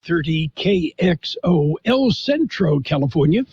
30 KXO, El Centro, California.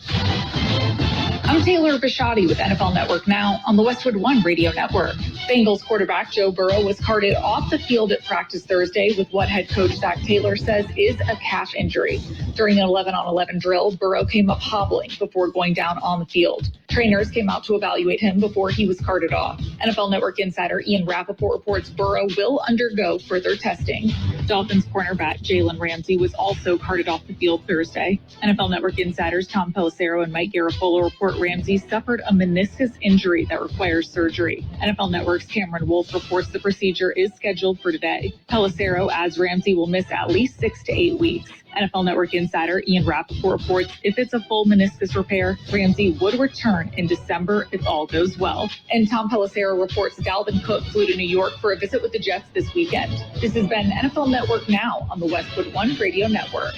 I'm Taylor Bisciotti with NFL Network Now on the Westwood One Radio Network. Bengals quarterback Joe Burrow was carted off the field at practice Thursday with what head coach Zach Taylor says is a calf injury. During an 11-on-11 drill, Burrow came up hobbling before going down on the field. Trainers came out to evaluate him before he was carted off. NFL Network insider Ian Rappaport reports Burrow will undergo further testing. Dolphins cornerback Jalen Ramsey was also carted off the field Thursday. NFL Network insiders Tom Pelissero and Mike Garafolo report Ramsey suffered a meniscus injury that requires surgery. NFL Network's Cameron Wolf reports the procedure is scheduled for today. Pelissero adds Ramsey will miss at least 6 to 8 weeks. NFL Network insider Ian Rappaport reports if it's a full meniscus repair, Ramsey would return in December if all goes well. And Tom Pelissero reports Dalvin Cook flew to New York for a visit with the Jets this weekend. This has been NFL Network Now on the Westwood One Radio Network.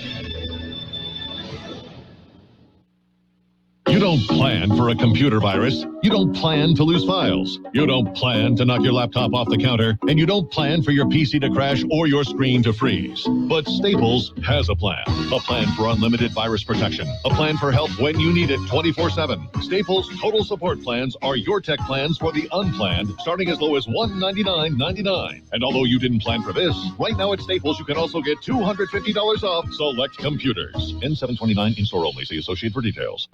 You don't plan for a computer virus. You don't plan to lose files. You don't plan to knock your laptop off the counter. And you don't plan for your PC to crash or your screen to freeze. But Staples has a plan. A plan for unlimited virus protection. A plan for help when you need it 24/7. Staples Total Support Plans are your tech plans for the unplanned, starting as low as $199.99. And although you didn't plan for this, right now at Staples you can also get $250 off select computers. N729 in-store only. See associate for details.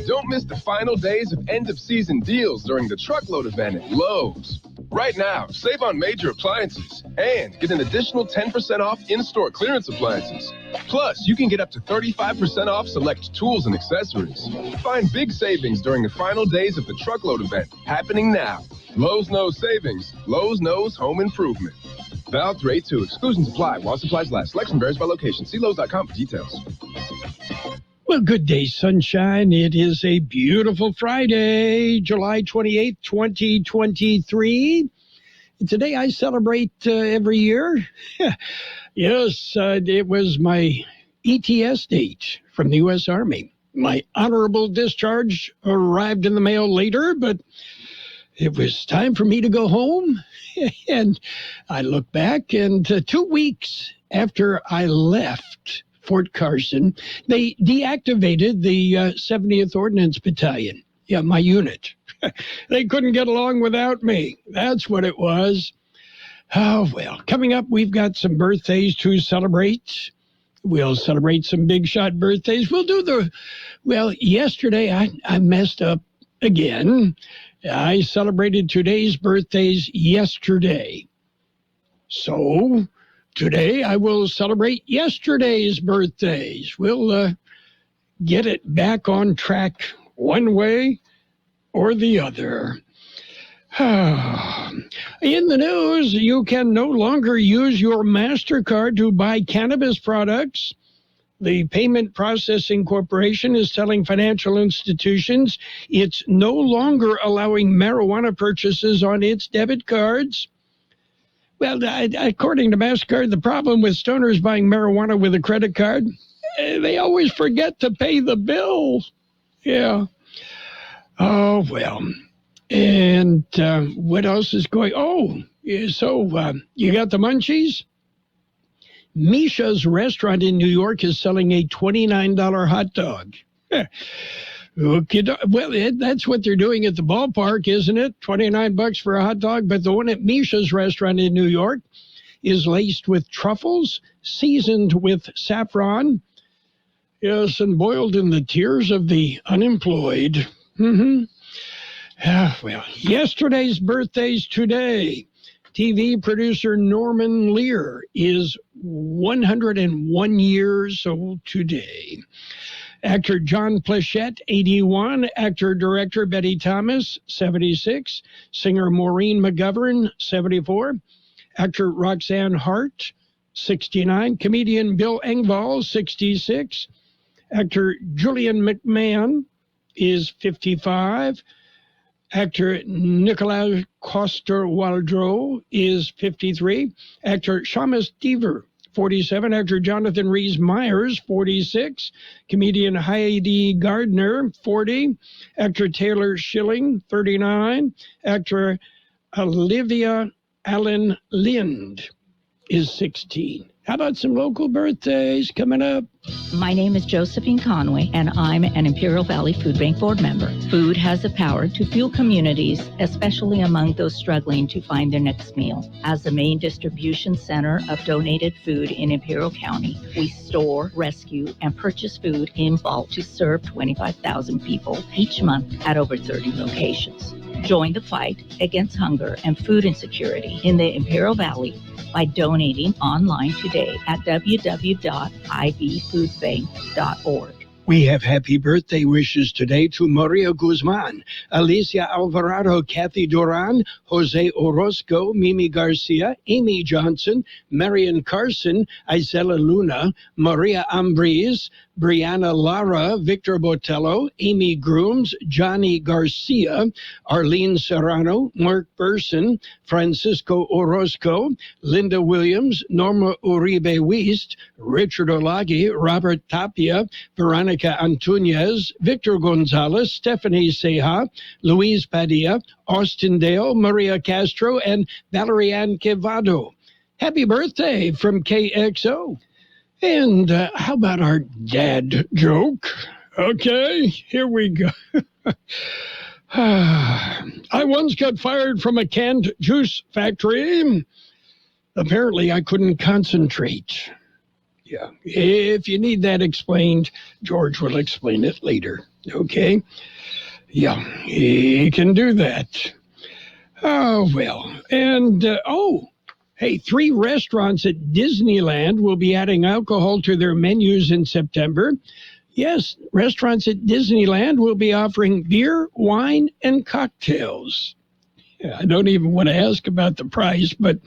Don't miss the final days of end-of-season deals during the truckload event at Lowe's. Right now, save on major appliances and get an additional 10% off in-store clearance appliances. Plus, you can get up to 35% off select tools and accessories. Find big savings during the final days of the truckload event happening now. Lowe's knows savings. Lowe's knows home improvement. Valid through 8/2. Exclusions apply while supplies last. Selection varies by location. See Lowe's.com for details. Well, good day, sunshine. It is a beautiful Friday, July 28th, 2023. Today I celebrate every year. Yes, it was my ETS date from the U.S. Army. My honorable discharge arrived in the mail later, but it was time for me to go home. And I look back, and 2 weeks after I left Fort Carson, they deactivated the 70th Ordnance Battalion. Yeah, my unit. They couldn't get along without me. That's what it was. Oh, well, coming up, we've got some birthdays to celebrate. We'll celebrate some big shot birthdays. We'll do yesterday I messed up again. I celebrated today's birthdays yesterday. So today, I will celebrate yesterday's birthdays. We'll get it back on track one way or the other. In the news, you can no longer use your MasterCard to buy cannabis products. The Payment Processing Corporation is telling financial institutions it's no longer allowing marijuana purchases on its debit cards. Well, according to MasterCard, the problem with stoners buying marijuana with a credit card, they always forget to pay the bill. Yeah. Oh, well. And what else is going on? Oh, so you got the munchies? Misha's restaurant in New York is selling a $29 hot dog. Okay, well, that's what they're doing at the ballpark, isn't it? $29 for a hot dog. But the one at Misha's restaurant in New York is laced with truffles, seasoned with saffron, yes, and boiled in the tears of the unemployed. Well, yesterday's birthdays today. TV producer Norman Lear is 101 years old today. Actor John Plachette, 81. Actor-director Betty Thomas, 76. Singer Maureen McGovern, 74. Actor Roxanne Hart, 69. Comedian Bill Engvall, 66. Actor Julian McMahon is 55. Actor Nicolas Coster-Waldau is 53. Actor Shamus Deaver, 47. Actor Jonathan Rhys-Meyers, 46. Comedian Heidi Gardner, 40. Actor Taylor Schilling, 39. Actor Olivia Allen Lind is 16. How about some local birthdays coming up? My name is Josephine Conway, and I'm an Imperial Valley Food Bank board member. Food has the power to fuel communities, especially among those struggling to find their next meal. As the main distribution center of donated food in Imperial County, we store, rescue, and purchase food in bulk to serve 25,000 people each month at over 30 locations. Join the fight against hunger and food insecurity in the Imperial Valley by donating online today at www.ivfoodbank.org. We have happy birthday wishes today to Maria Guzman, Alicia Alvarado, Kathy Duran, Jose Orozco, Mimi Garcia, Amy Johnson, Marian Carson, Isela Luna, Maria Ambriz, Brianna Lara, Victor Botello, Amy Grooms, Johnny Garcia, Arlene Serrano, Mark Burson, Francisco Orozco, Linda Williams, Norma Uribe Wiest, Richard Olagi, Robert Tapia, Veronica Antunez, Victor Gonzalez, Stephanie Seja, Luis Padilla, Austin Dale, Maria Castro, and Valerian Quevado. Happy birthday from KXO. And how about our dad joke? Okay, here we go. I once got fired from a canned juice factory. Apparently, I couldn't concentrate. Yeah, if you need that explained, George will explain it later. Okay? Yeah, he can do that. Oh, well. And, hey, 3 restaurants at Disneyland will be adding alcohol to their menus in September. Yes, restaurants at Disneyland will be offering beer, wine, and cocktails. Yeah, I don't even want to ask about the price, but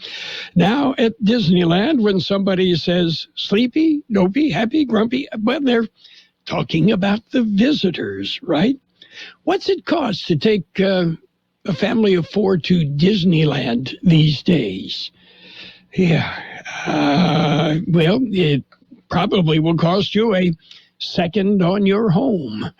now at Disneyland, when somebody says sleepy, dopey, happy, grumpy, well, they're talking about the visitors, right? What's it cost to take a family of 4 to Disneyland these days? Yeah, well, it probably will cost you a second on your home.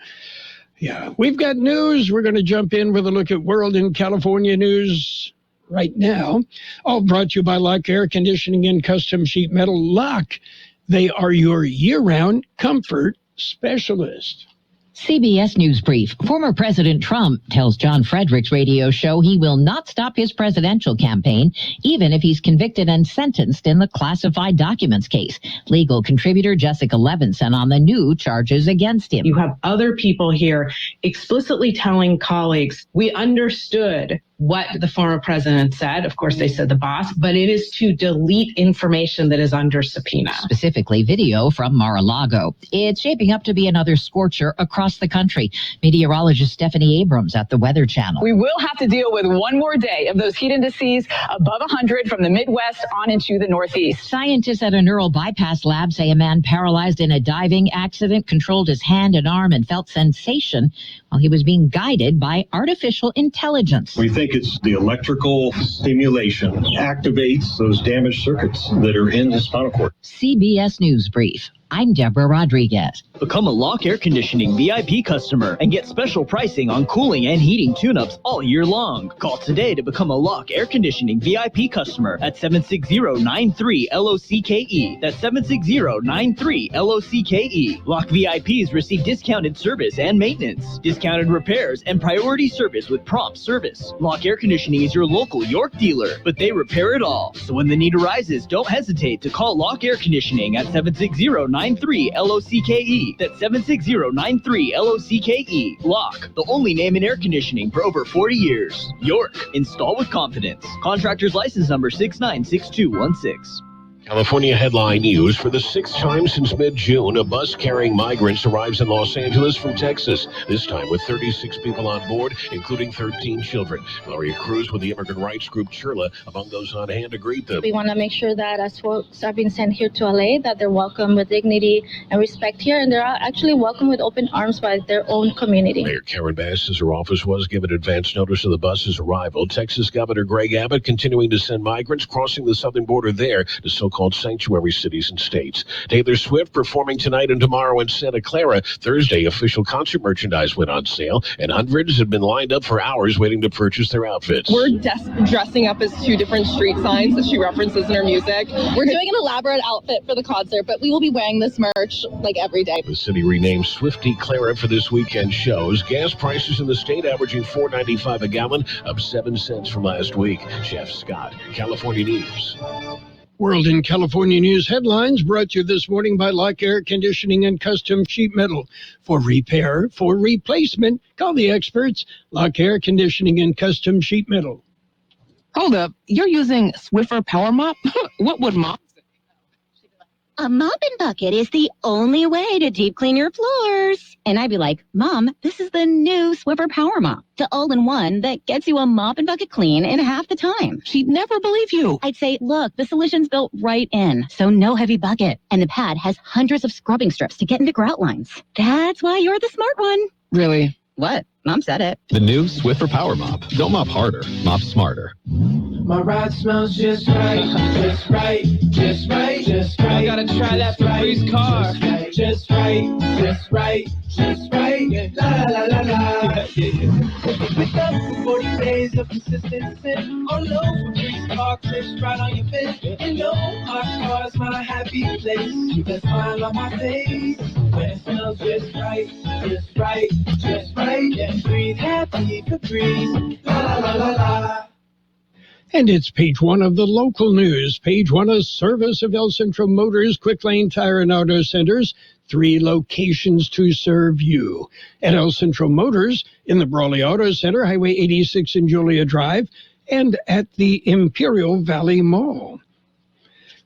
Yeah, we've got news. We're going to jump in with a look at world and California news right now. All brought to you by Lock Air Conditioning and Custom Sheet Metal. Lock, they are your year-round comfort specialist. CBS News Brief. Former President Trump tells John Frederick's radio show he will not stop his presidential campaign, even if he's convicted and sentenced in the classified documents case. Legal contributor Jessica Levinson on the new charges against him. You have other people here explicitly telling colleagues, we understood what the former president said. Of course, they said the boss, but it is to delete information that is under subpoena. Specifically, video from Mar-a-Lago. It's shaping up to be another scorcher across the country. Meteorologist Stephanie Abrams at the Weather Channel. We will have to deal with one more day of those heat indices above 100 from the Midwest on into the Northeast. Scientists at a neural bypass lab say a man paralyzed in a diving accident controlled his hand and arm and felt sensation while he was being guided by artificial intelligence. We think it's the electrical stimulation activates those damaged circuits that are in the spinal cord. CBS News Brief. I'm Deborah Rodriguez. Become a Lock Air Conditioning VIP customer and get special pricing on cooling and heating tune-ups all year long. Call today to become a Lock Air Conditioning VIP customer at 760-93-LOCKE. That's 760-93-LOCKE. Lock VIPs receive discounted service and maintenance, discounted repairs, and priority service with prompt service. Lock Air Conditioning is your local York dealer, but they repair it all. So when the need arises, don't hesitate to call Lock Air Conditioning at 760-93-LOCKE. That's 760-93-LOCKE. Lock, the only name in air conditioning for over 40 years. York, install with confidence. Contractor's license number 696216. California headline news. For the 6th time since mid-June, a bus carrying migrants arrives in Los Angeles from Texas, this time with 36 people on board, including 13 children. Gloria Cruz with the immigrant rights group Chirla among those on hand to greet them. We want to make sure that as folks are being sent here to LA, that they're welcome with dignity and respect here, and they're actually welcome with open arms by their own community. Mayor Karen Bass says her office was given advance notice of the bus's arrival. Texas Governor Greg Abbott continuing to send migrants crossing the southern border there to so-called so-called sanctuary cities and states. Taylor Swift performing tonight and tomorrow in Santa Clara. Thursday, official concert merchandise went on sale, and hundreds have been lined up for hours waiting to purchase their outfits. We're dressing up as two different street signs that she references in her music. We're doing an elaborate outfit for the concert, but we will be wearing this merch like every day. The city renamed Swifty Clara for this weekend shows. Gas prices in the state averaging $4.95 a gallon, up 7 cents from last week. Jeff Scott, California News. World in California News headlines brought to you this morning by Lock Air Conditioning and Custom Sheet Metal. For repair, for replacement, call the experts. Lock Air Conditioning and Custom Sheet Metal. Hold up, you're using Swiffer Power Mop? What would Mom say? A mopping bucket is the only way to deep clean your floors. And I'd be like, Mom, this is the new Swiffer Power Mop, the all-in-one that gets you a mop and bucket clean in half the time. She'd never believe you. I'd say, look, the solution's built right in, so no heavy bucket. And the pad has hundreds of scrubbing strips to get into grout lines. That's why you're the smart one. Really? What? Mom said it. The new Swiffer Power Mop. Don't mop harder, mop smarter. My ride smells just right, just right, just right, just right. I gotta try that Febreze car. Just right, just right, just right. La la la la la. With up 40 days of consistency, all over Febreze car clips right on your face. You know my car's my happy place. Keep a smile on my face when it smells just right, just right, just right. Yeah, breathe happy Febreze. La la la la la. And it's page one of the local news. Page one, a service of El Centro Motors, Quick Lane Tire and Auto Centers. 3 locations to serve you. At El Centro Motors, in the Brawley Auto Center, Highway 86 and Julia Drive, and at the Imperial Valley Mall.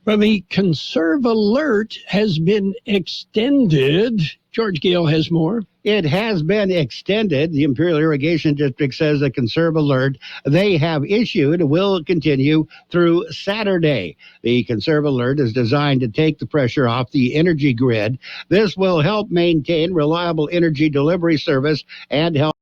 Well, the Conserve Alert has been extended. George Gale has more. It has been extended. The Imperial Irrigation District says the Conserve Alert they have issued will continue through Saturday. The Conserve Alert is designed to take the pressure off the energy grid. This will help maintain reliable energy delivery service and help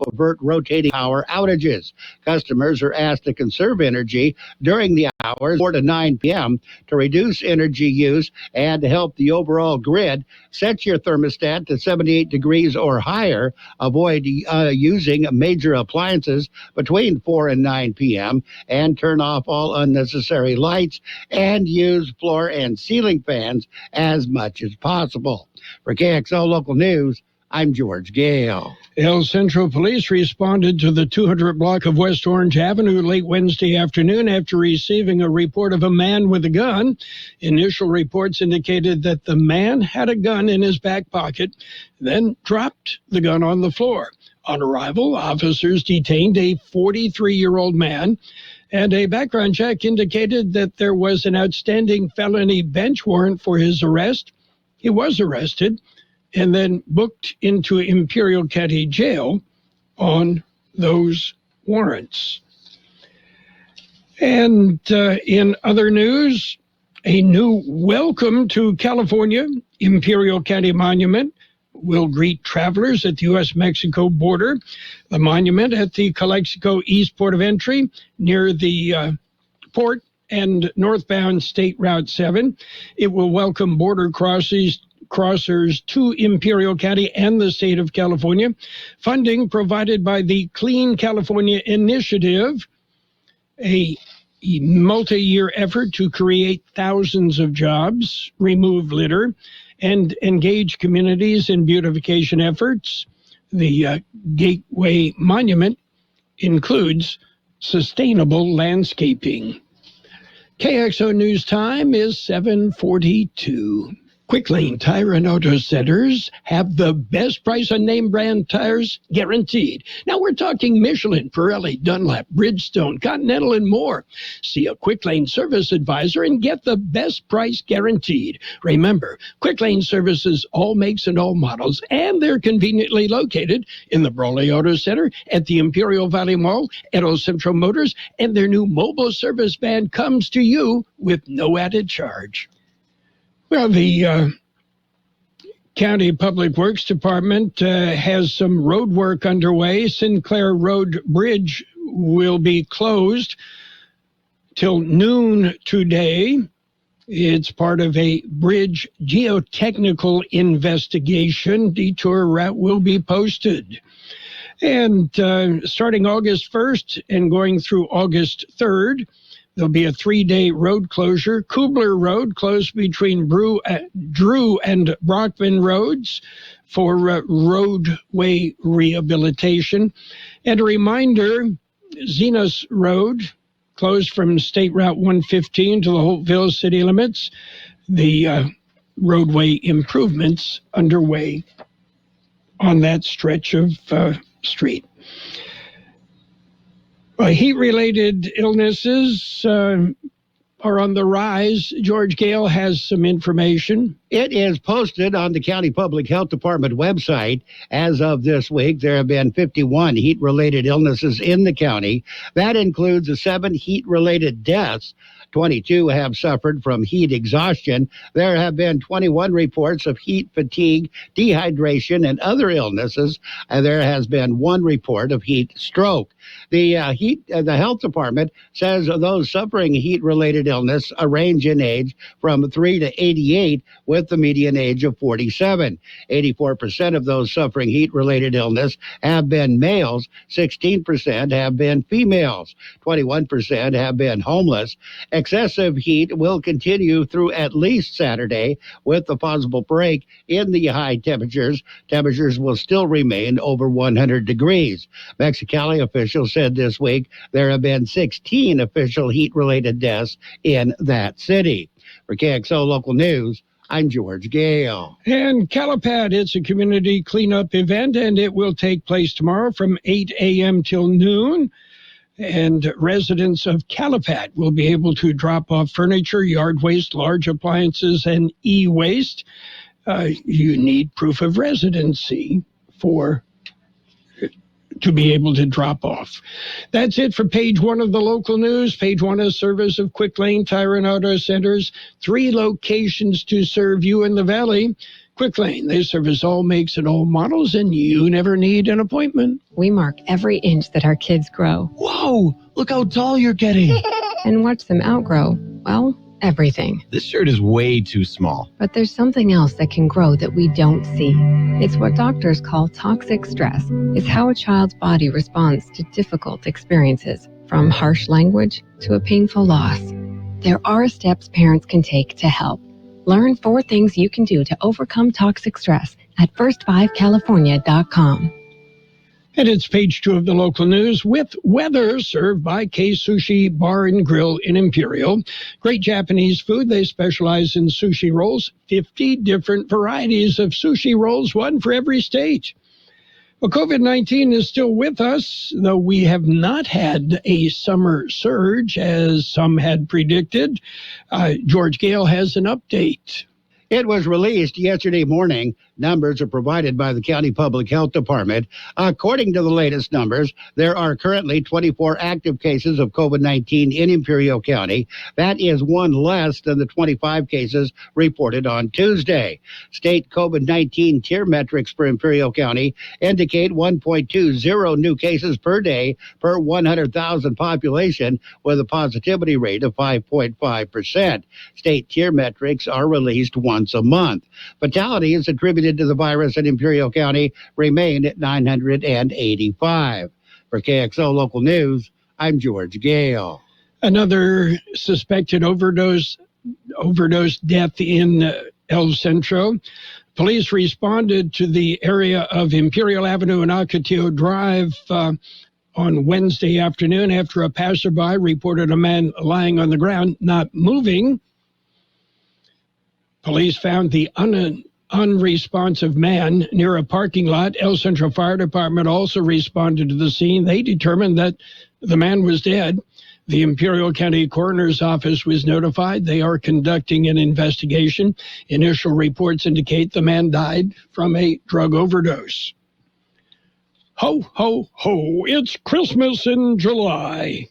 avert rotating power outages. Customers are asked to conserve energy during the hours 4 to 9 p.m. to reduce energy use and to help the overall grid. Set your thermostat to 78 degrees or higher. Avoid using major appliances between 4 and 9 p.m. and turn off all unnecessary lights and use floor and ceiling fans as much as possible. For KXO Local News, I'm George Gale. El Centro Police responded to the 200 block of West Orange Avenue late Wednesday afternoon after receiving a report of a man with a gun. Initial reports indicated that the man had a gun in his back pocket, then dropped the gun on the floor. On arrival, officers detained a 43-year-old man, and a background check indicated that there was an outstanding felony bench warrant for his arrest. He was arrested and then booked into Imperial County Jail on those warrants. And in other news, a new Welcome to California Imperial County Monument will greet travelers at the U.S.-Mexico border. The monument at the Calexico East Port of Entry near the port and northbound State Route 7. It will welcome border crossers to Imperial County and the state of California. Funding provided by the Clean California Initiative, a multi-year effort to create thousands of jobs, remove litter, and engage communities in beautification efforts. The Gateway Monument includes sustainable landscaping. KXO News Time is 7:42. Quick Lane Tire and Auto Centers have the best price on name brand tires guaranteed. Now we're talking Michelin, Pirelli, Dunlop, Bridgestone, Continental, and more. See a Quick Lane service advisor and get the best price guaranteed. Remember, Quick Lane services all makes and all models, and they're conveniently located in the Brawley Auto Center, at the Imperial Valley Mall, at El Centro Motors, and their new mobile service van comes to you with no added charge. Well, the County Public Works Department has some road work underway. Sinclair Road Bridge will be closed till noon today. It's part of a bridge geotechnical investigation. Detour route will be posted. And starting August 1st and going through August 3rd, there'll be a 3-day road closure. Kubler Road closed between Drew and Brockman Roads for roadway rehabilitation. And a reminder, Zenas Road closed from State Route 115 to the Holtville city limits. The roadway improvements underway on that stretch of street. Heat-related illnesses are on the rise. George Gale has some information. It is posted on the County Public Health Department website. As of this week, there have been 51 heat-related illnesses in the county. That includes 7 heat-related deaths. 22 have suffered from heat exhaustion. There have been 21 reports of heat fatigue, dehydration, and other illnesses. And there has been 1 report of heat stroke. The health department says those suffering heat-related illness range in age from 3 to 88, with the median age of 47. 84% of those suffering heat-related illness have been males. 16% have been females. 21% have been homeless. Excessive heat will continue through at least Saturday, with the possible break in the high temperatures. Temperatures will still remain over 100 degrees. Mexicali officials said this week there have been 16 official heat-related deaths in that city. For KXO Local News, I'm George Gale. And Calipad, it's a community cleanup event, and it will take place tomorrow from 8 a.m. till noon. And residents of Calipad will be able to drop off furniture, yard waste, large appliances, and e-waste. You need proof of residency to be able to drop off. That's it for page 1 of the local news. Page 1 is service of Quick Lane Tire and Auto Centers. 3 locations to serve you in the Valley. Quick Lane, they service all makes and all models, and you never need an appointment. We mark every inch that our kids grow. Whoa, look how tall you're getting. And watch them outgrow, well, everything. This shirt is way too small. But there's something else that can grow that we don't see. It's what doctors call toxic stress. It's how a child's body responds to difficult experiences, from harsh language to a painful loss. There are steps parents can take to help. Learn 4 things you can do to overcome toxic stress at first5california.com. And it's page 2 of the local news with weather, served by K Sushi Bar and Grill in Imperial. Great Japanese food. They specialize in sushi rolls, 50 different varieties of sushi rolls, 1 for every state. Well, COVID-19 is still with us, though we have not had a summer surge as some had predicted. George Gale has an update. It was released yesterday morning. Numbers are provided by the County Public Health Department. According to the latest numbers, there are currently 24 active cases of COVID-19 in Imperial County. That is 1 less than the 25 cases reported on Tuesday. State COVID-19 tier metrics for Imperial County indicate 1.20 new cases per day per 100,000 population, with a positivity rate of 5.5%. State tier metrics are released once a month. Fatalities attributed to the virus in Imperial County remain at 985. For KXO Local News, I'm George Gale. Another suspected overdose death in El Centro. Police responded to the area of Imperial Avenue and Ocotillo Drive on Wednesday afternoon after a passerby reported a man lying on the ground, not moving. Police found the unresponsive man near a parking lot. El Centro Fire Department also responded to the scene. They determined that the man was dead. The Imperial County Coroner's Office was notified. They are conducting an investigation. Initial reports indicate the man died from a drug overdose. Ho, ho, ho, it's Christmas in July.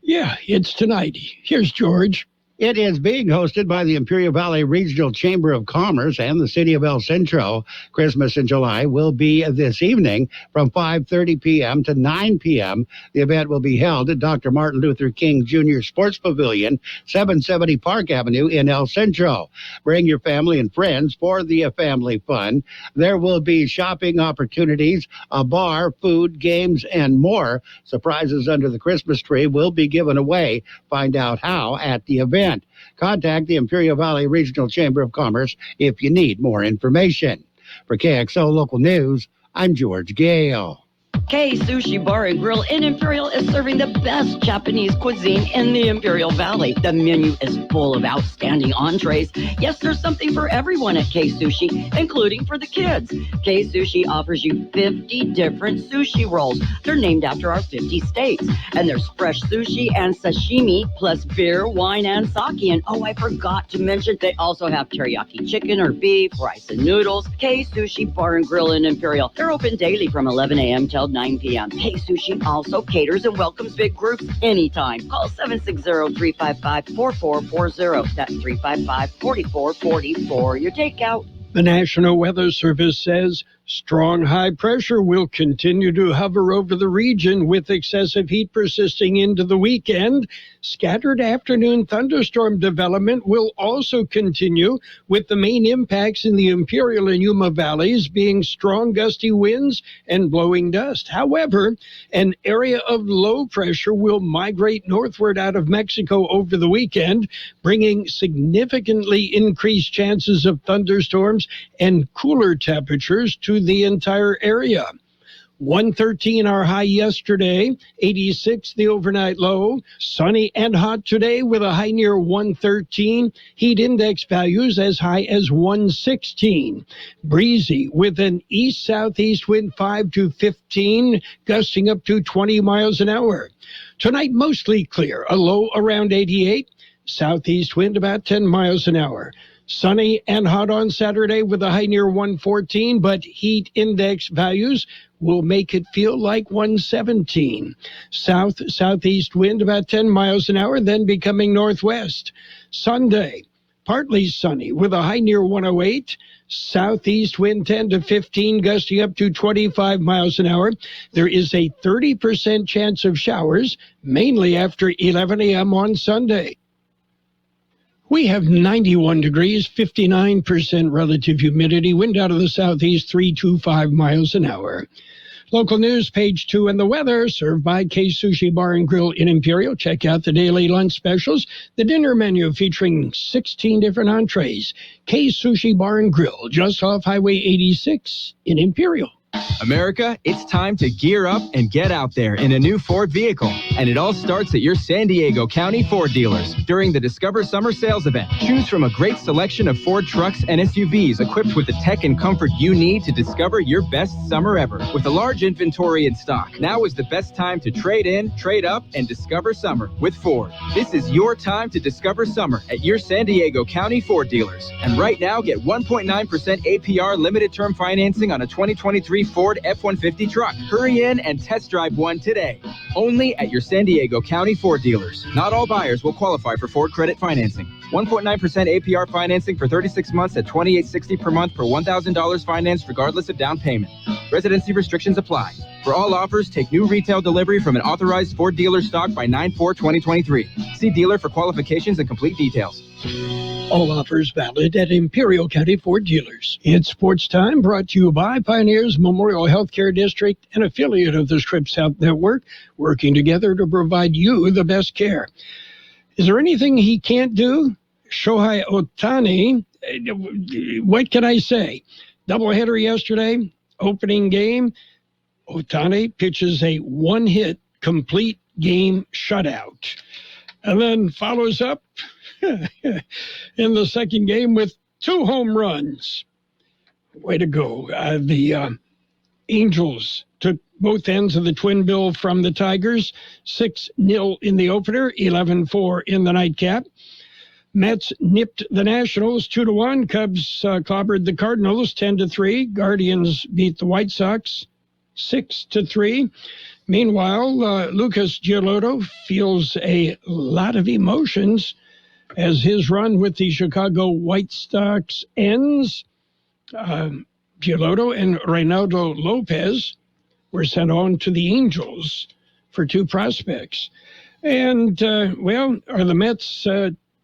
Yeah, it's tonight. Here's George. It is being hosted by the Imperial Valley Regional Chamber of Commerce and the City of El Centro. Christmas in July will be this evening from 5:30 p.m. to 9 p.m. The event will be held at Dr. Martin Luther King Jr. Sports Pavilion, 770 Park Avenue in El Centro. Bring your family and friends for the family fun. There will be shopping opportunities, a bar, food, games, and more. Surprises under the Christmas tree will be given away. Find out how at the event. Contact the Imperial Valley Regional Chamber of Commerce if you need more information. For KXO Local News, I'm George Gale. Kxo Sushi Bar and Grill in Imperial is serving the best Japanese cuisine in the Imperial Valley. The menu is full of outstanding entrees. Yes, there's something for everyone at Kxo Sushi, including for the kids. Kxo Sushi offers you 50 different sushi rolls. They're named after our 50 states. And there's fresh sushi and sashimi, plus beer, wine, and sake. And oh, I forgot to mention, they also have teriyaki chicken or beef, rice and noodles. Kxo Sushi Bar and Grill in Imperial. They're open daily from 11 a.m. till 9 p.m. Kxo Sushi also caters and welcomes big groups anytime. Call 760-355-4440. That's 355-4444 for your takeout. The National Weather Service says strong high pressure will continue to hover over the region with excessive heat persisting into the weekend. Scattered afternoon thunderstorm development will also continue, with the main impacts in the Imperial and Yuma valleys being strong gusty winds and blowing dust. However, an area of low pressure will migrate northward out of Mexico over the weekend, bringing significantly increased chances of thunderstorms and cooler temperatures to the entire area. 113 our high yesterday, 86 the overnight low. Sunny and hot today with a high near 113. Heat index values as high as 116. Breezy with an east-southeast wind 5 to 15, gusting up to 20 miles an hour. Tonight mostly clear, a low around 88. Southeast wind about 10 miles an hour. Sunny and hot on Saturday with a high near 114, but heat index values will make it feel like 117. Southeast wind about 10 miles an hour, then becoming northwest. Sunday, partly sunny with a high near 108. Southeast wind 10 to 15, gusting up to 25 miles an hour. There is a 30% chance of showers, mainly after 11 a.m. on Sunday. We have 91 degrees, 59% relative humidity, wind out of the southeast, 325 miles an hour. Local news, page 2, and the weather, served by Kxo Sushi Bar and Grill in Imperial. Check out the daily lunch specials, the dinner menu featuring 16 different entrees. Kxo Sushi Bar and Grill, just off Highway 86 in Imperial. America, it's time to gear up and get out there in a new Ford vehicle. And it all starts at your San Diego County Ford dealers during the Discover Summer Sales event. Choose from a great selection of Ford trucks and SUVs equipped with the tech and comfort you need to discover your best summer ever. With a large inventory in stock, now is the best time to trade in, trade up, and discover summer with Ford. This is your time to discover summer at your San Diego County Ford dealers. And right now, get 1.9% APR limited term financing on a 2023 Ford F-150 truck. Hurry in and test drive one today. Only at your San Diego County Ford dealers. Not all buyers will qualify for Ford credit financing. 1.9% APR financing for 36 months at $2,860 per month per $1,000 financed regardless of down payment. Residency restrictions apply. For all offers, take new retail delivery from an authorized Ford dealer stock by 9/4/2023. See dealer for qualifications and complete details. All offers valid at Imperial County Ford dealers. It's Sports Time, brought to you by Pioneers Memorial Healthcare District, an affiliate of the Scripps Health Network, working together to provide you the best care. Is there anything he can't do? Shohei Ohtani, what can I say? Doubleheader yesterday, opening game. Ohtani pitches a one-hit complete game shutout, and then follows up in the second game with 2 home runs. Way to go. The Angels took both ends of the twin bill from the Tigers, 6-0 in the opener, 11-4 in the nightcap. Mets nipped the Nationals 2-1. Cubs clobbered the Cardinals 10-3. Guardians beat the White Sox 6-3. Meanwhile, Lucas Giolito feels a lot of emotions As his run with the Chicago White Sox ends, Giolito and Reynaldo Lopez were sent on to the Angels for 2 prospects. And, are the Mets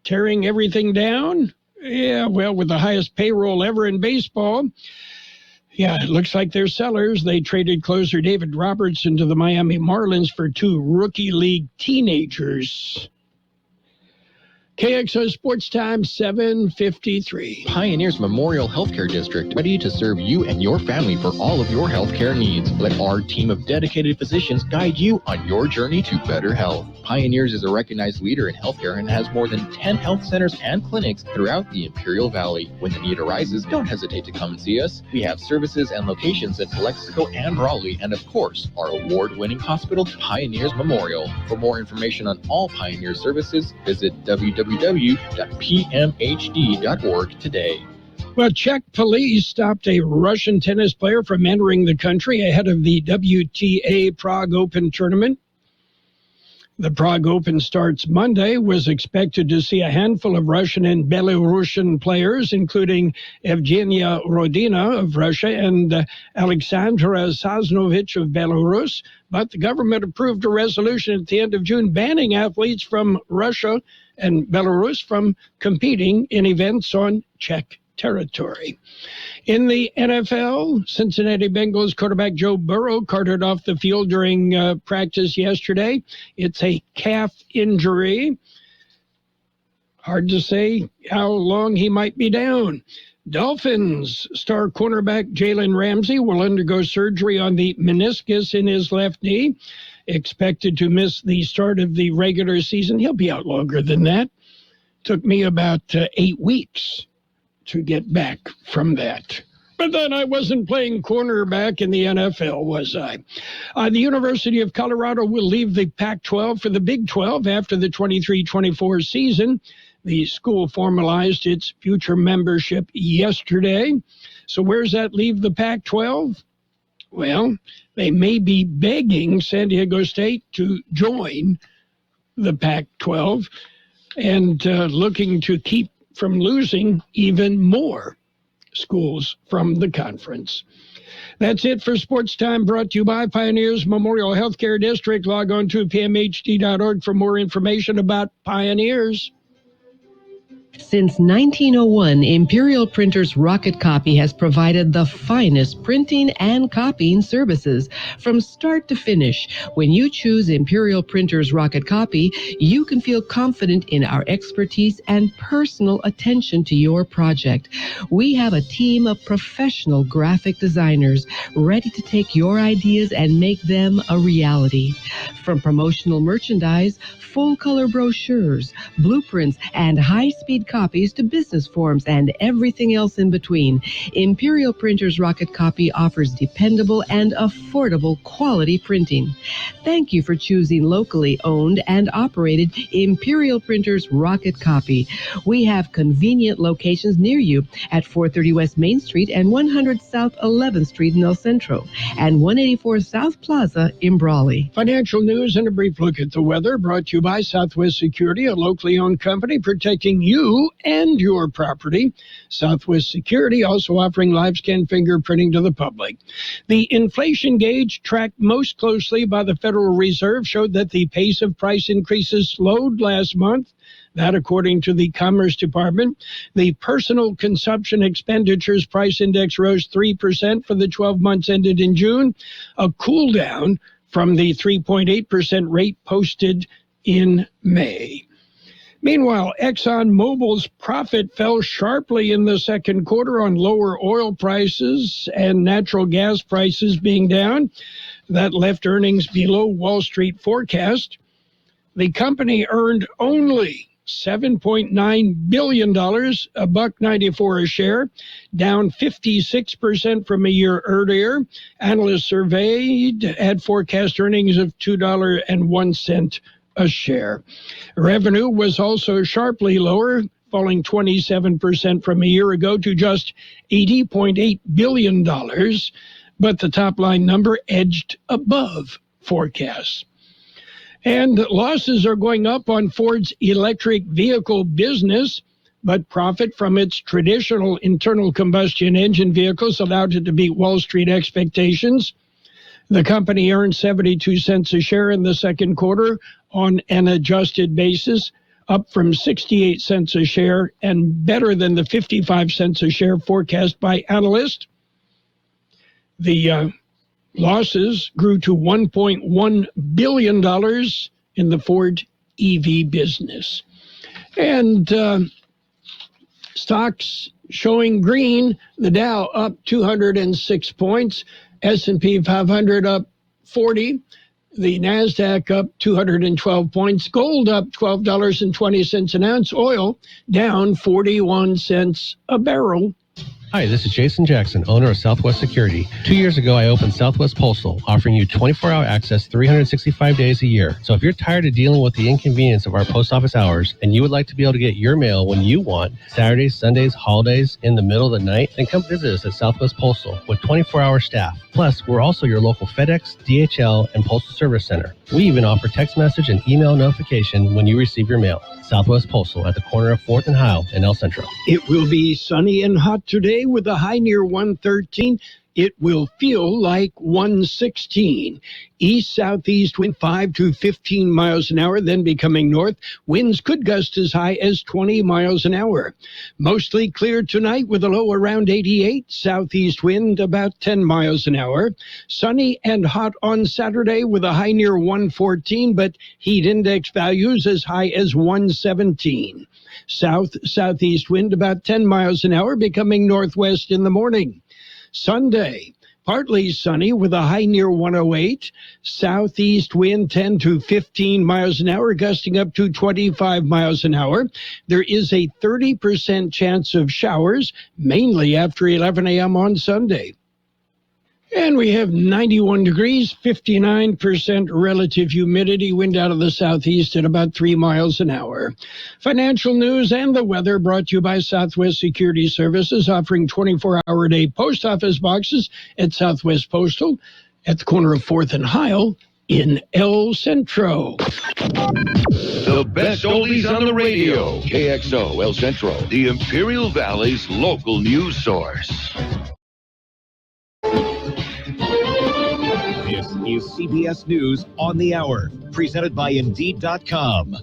tearing everything down? Yeah, well, with the highest payroll ever in baseball. Yeah, it looks like they're sellers. They traded closer David Robertson to the Miami Marlins for 2 rookie league teenagers. KXO Sports Time, 7:53. Pioneers Memorial Healthcare District, ready to serve you and your family for all of your healthcare needs. Let our team of dedicated physicians guide you on your journey to better health. Pioneers is a recognized leader in healthcare and has more than 10 health centers and clinics throughout the Imperial Valley. When the need arises, don't hesitate to come and see us. We have services and locations in Calexico and Raleigh, and of course, our award-winning hospital, Pioneers Memorial. For more information on all Pioneer services, visit www.pmhd.org today. Well, Czech police stopped a Russian tennis player from entering the country ahead of the WTA Prague Open tournament. The Prague Open starts Monday, was expected to see a handful of Russian and Belarusian players, including Evgenia Rodina of Russia and Alexandra Saznovich of Belarus. But the government approved a resolution at the end of June banning athletes from Russia and Belarus from competing in events on Czech territory. In the NFL, Cincinnati Bengals quarterback Joe Burrow carted off the field during practice yesterday. It's a calf injury. Hard to say how long he might be down. Dolphins star cornerback Jalen Ramsey will undergo surgery on the meniscus in his left knee. Expected to miss the start of the regular season. He'll be out longer than that. Took me about 8 weeks to get back from that. But then I wasn't playing cornerback in the NFL, was I? The University of Colorado will leave the Pac-12 for the Big 12 after the 23-24 season. The school formalized its future membership yesterday. So where's that leave the Pac-12? Well, they may be begging San Diego State to join the Pac-12 and looking to keep from losing even more schools from the conference. That's it for Sports Time, brought to you by Pioneers Memorial Healthcare District. Log on to pmhd.org for more information about Pioneers. Since 1901, Imperial Printers Rocket Copy has provided the finest printing and copying services from start to finish. When you choose Imperial Printers Rocket Copy, you can feel confident in our expertise and personal attention to your project. We have a team of professional graphic designers ready to take your ideas and make them a reality. From promotional merchandise, full-color brochures, blueprints, and high-speed copies to business forms and everything else in between, Imperial Printers Rocket Copy offers dependable and affordable quality printing. Thank you for choosing locally owned and operated Imperial Printers Rocket Copy. We have convenient locations near you at 430 West Main Street and 100 South 11th Street in El Centro and 184 South Plaza in Brawley. Financial news and a brief look at the weather brought to you by Southwest Security, a locally owned company protecting you and your property. Southwest Security also offering live scan fingerprinting to the public. The inflation gauge tracked most closely by the Federal Reserve showed that the pace of price increases slowed last month. That according to the Commerce Department. The personal consumption expenditures price index rose 3% for the 12 months ended in June, a cool down from the 3.8% rate posted in May. Meanwhile, ExxonMobil's profit fell sharply in the second quarter on lower oil prices and natural gas prices being down. That left earnings below Wall Street forecast. The company earned only $7.9 billion, $1.94 a share, down 56% from a year earlier. Analysts surveyed had forecast earnings of $2.01 a share. Revenue was also sharply lower, falling 27% from a year ago to just $80.8 billion, but the top line number edged above forecasts. And losses are going up on Ford's electric vehicle business, but profit from its traditional internal combustion engine vehicles allowed it to beat Wall Street expectations. The company earned 72 cents a share in the second quarter on an adjusted basis, up from 68 cents a share and better than the 55 cents a share forecast by analysts. The losses grew to $1.1 billion in the Ford EV business. And stocks showing green, the Dow up 206 points, S&P 500 up 40, the NASDAQ up 212 points, gold up $12.20 an ounce, oil down 41 cents a barrel. Hi, this is Jason Jackson, owner of Southwest Security. 2 years ago, I opened Southwest Postal, offering you 24-hour access 365 days a year. So if you're tired of dealing with the inconvenience of our post office hours and you would like to be able to get your mail when you want, Saturdays, Sundays, holidays, in the middle of the night, then come visit us at Southwest Postal with 24-hour staff. Plus, we're also your local FedEx, DHL, and Postal Service Center. We even offer text message and email notification when you receive your mail. Southwest Postal at the corner of 4th and Heil in El Centro. It will be sunny and hot today with a high near 113. It will feel like 116. East-southeast wind 5 to 15 miles an hour, then becoming north. Winds could gust as high as 20 miles an hour. Mostly clear tonight with a low around 88. Southeast wind about 10 miles an hour. Sunny and hot on Saturday with a high near 114, but heat index values as high as 117. Southeast wind about 10 miles an hour, becoming northwest in the morning. Sunday, partly sunny with a high near 108. Southeast wind 10 to 15 miles an hour, gusting up to 25 miles an hour. There is a 30% chance of showers, mainly after 11 a.m. on Sunday. And we have 91 degrees, 59% relative humidity, wind out of the southeast at about 3 miles an hour. Financial news and the weather brought to you by Southwest Security Services, offering 24-hour-a-day post office boxes at Southwest Postal at the corner of 4th and Heil in El Centro. The best oldies on the radio. KXO El Centro, the Imperial Valley's local news source. This is CBS News on the Hour, presented by Indeed.com.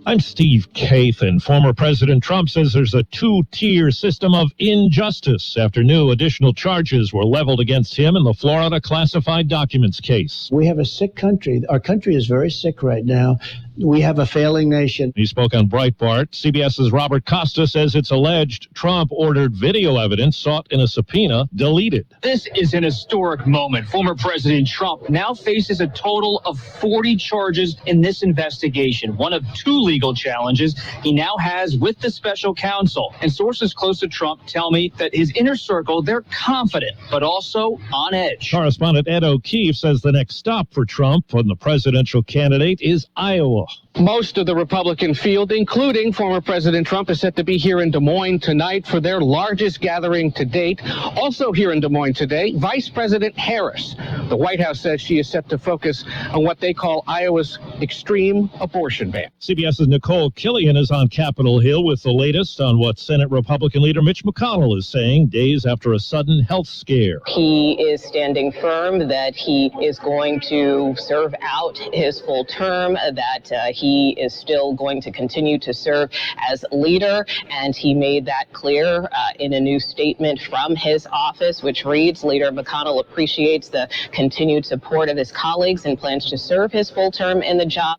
I'm Steve Kathan. Former President Trump says there's a two-tier system of injustice after new additional charges were leveled against him in the Florida classified documents case. We have a sick country. Our country is very sick right now. We have a failing nation. He spoke on Breitbart. CBS's Robert Costa says it's alleged Trump ordered video evidence sought in a subpoena deleted. This is an historic moment. Former President Trump now faces a total of 40 charges in this investigation, one of two legal challenges he now has with the special counsel. And sources close to Trump tell me that his inner circle, they're confident, but also on edge. Correspondent Ed O'Keefe says the next stop for Trump on the presidential candidate is Iowa. Most of the Republican field, including former President Trump, is set to be here in Des Moines tonight for their largest gathering to date. Also here in Des Moines today, Vice President Harris. The White House says she is set to focus on what they call Iowa's extreme abortion ban. CBS's Nicole Killian is on Capitol Hill with the latest on what Senate Republican leader Mitch McConnell is saying days after a sudden health scare. He is standing firm that he is going to serve out his full term, that he is still going to continue to serve as leader, and he made that clear in a new statement from his office, which reads, Leader McConnell appreciates the continued support of his colleagues and plans to serve his full term in the job.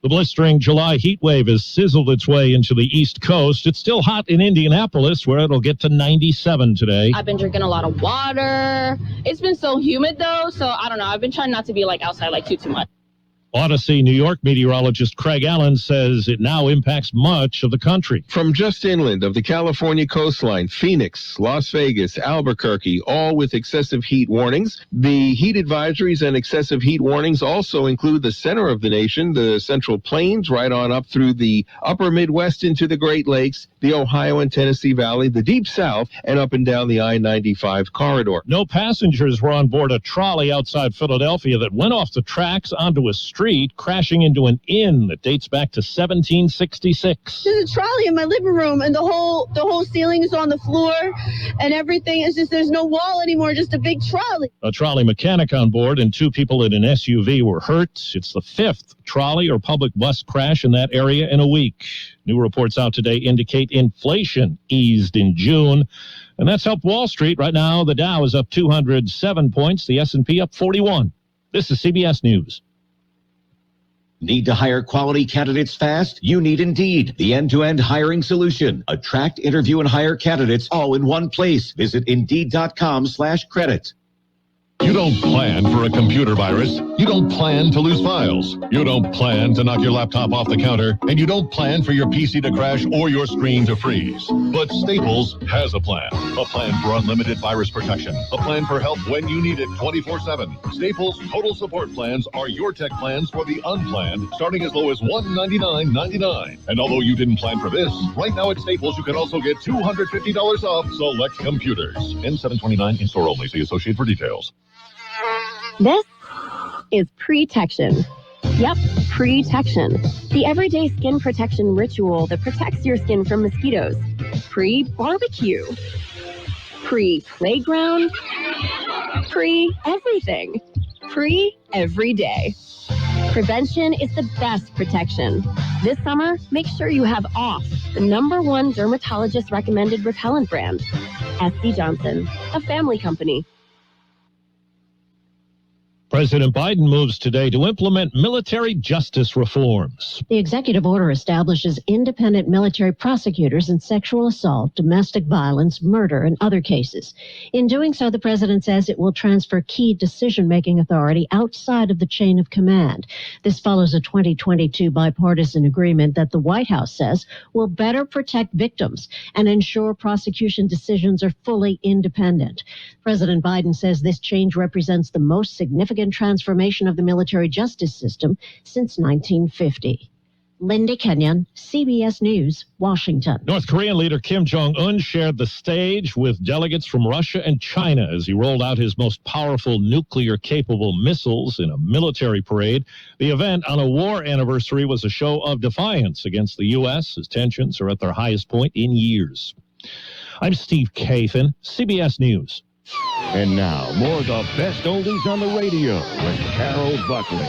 The blistering July heat wave has sizzled its way into the East Coast. It's still hot in Indianapolis, where it'll get to 97 today. I've been drinking a lot of water. It's been so humid, though, so I don't know. I've been trying not to be outside too much. Odyssey, New York meteorologist Craig Allen says it now impacts much of the country. From just inland of the California coastline, Phoenix, Las Vegas, Albuquerque, all with excessive heat warnings. The heat advisories and excessive heat warnings also include the center of the nation, the Central Plains, right on up through the upper Midwest into the Great Lakes, the Ohio and Tennessee Valley, the Deep South, and up and down the I-95 corridor. No passengers were on board a trolley outside Philadelphia that went off the tracks onto a street, crashing into an inn that dates back to 1766. There's a trolley in my living room, and the whole ceiling is on the floor, and everything is just, there's no wall anymore, just a big trolley. A trolley mechanic on board and 2 people in an SUV were hurt. It's the 5th trolley or public bus crash in that area in a week. New reports out today indicate inflation eased in June, and that's helped Wall Street. Right now, the Dow is up 207 points, the S&P up 41. This is CBS News. Need to hire quality candidates fast? You need Indeed, the end-to-end hiring solution. Attract, interview, and hire candidates all in one place. Visit Indeed.com/credit. You don't plan for a computer virus. You don't plan to lose files. You don't plan to knock your laptop off the counter. And you don't plan for your PC to crash or your screen to freeze. But Staples has a plan. A plan for unlimited virus protection. A plan for help when you need it 24/7. Staples Total Support Plans are your tech plans for the unplanned, starting as low as $199.99. And although you didn't plan for this, right now at Staples you can also get $250 off select computers. N729 in-store only. See associate for details. This is Pretection. Yep, Pretection. The everyday skin protection ritual that protects your skin from mosquitoes. Pre-barbecue. Pre-playground. Pre-everything. Pre-every day. Prevention is the best protection. This summer, make sure you have OFF, the #1 dermatologist recommended repellent brand. SC Johnson, a family company. President Biden moves today to implement military justice reforms. The executive order establishes independent military prosecutors in sexual assault, domestic violence, murder, and other cases. In doing so, the president says it will transfer key decision-making authority outside of the chain of command. This follows a 2022 bipartisan agreement that the White House says will better protect victims and ensure prosecution decisions are fully independent. President Biden says this change represents the most significant transformation of the military justice system since 1950. Linda Kenyon, CBS News, Washington. North Korean leader Kim Jong-un shared the stage with delegates from Russia and China as he rolled out his most powerful nuclear-capable missiles in a military parade. The event on a war anniversary was a show of defiance against the U.S. as tensions are at their highest point in years. I'm Steve Kathan, CBS News. And now, more of the best oldies on the radio with Carroll Buckley.